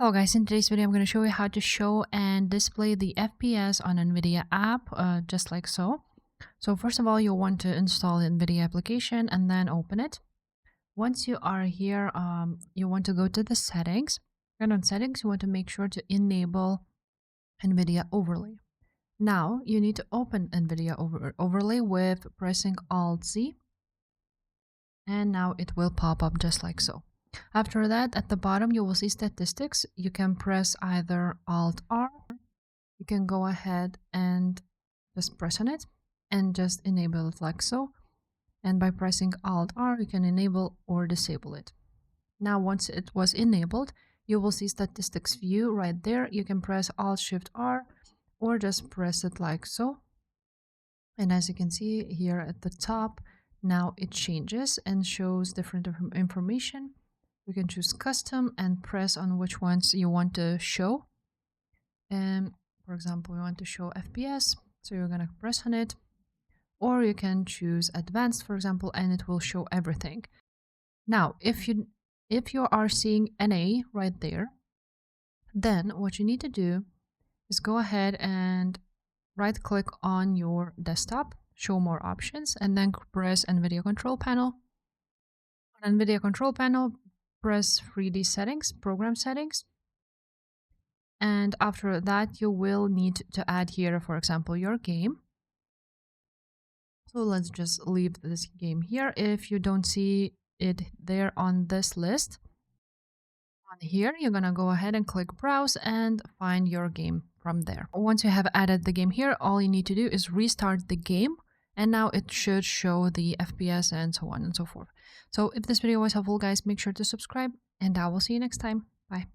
Hello guys, in today's video I'm going to show you how to show and display the FPS on Nvidia app, just like so. So first of all, you'll want to install the Nvidia application and then open it. Once you are here, you want to go to the settings, and on settings you want to make sure to enable Nvidia overlay. Now you need to open Nvidia overlay with pressing Alt-Z, and now it will pop up just like so. After that, at the bottom, you will see statistics. You can press either Alt-R. You can go ahead and just press on it and just enable it like so. And by pressing Alt-R, you can enable or disable it. Now, once it was enabled, you will see statistics view right there. You can press Alt-Shift-R or just press it like so. And as you can see here at the top, now it changes and shows different information. You can choose custom and press on which ones you want to show. And for example, we want to show FPS, so you're going to press on it. Or you can choose advanced, for example, and it will show everything. Now, if you are seeing NA right there, then what you need to do is go ahead and right click on your desktop, show more options, and then press Nvidia control panel. On Nvidia control panel, press 3D settings, program settings. And after that, you will need to add here, for example, your game. So let's just leave this game here. If you don't see it there on this list, on here, you're gonna go ahead and click browse and find your game from there. Once you have added the game here, all you need to do is restart the game. And now it should show the FPS and so on and so forth. So if this video was helpful, guys, make sure to subscribe and I will see you next time. Bye.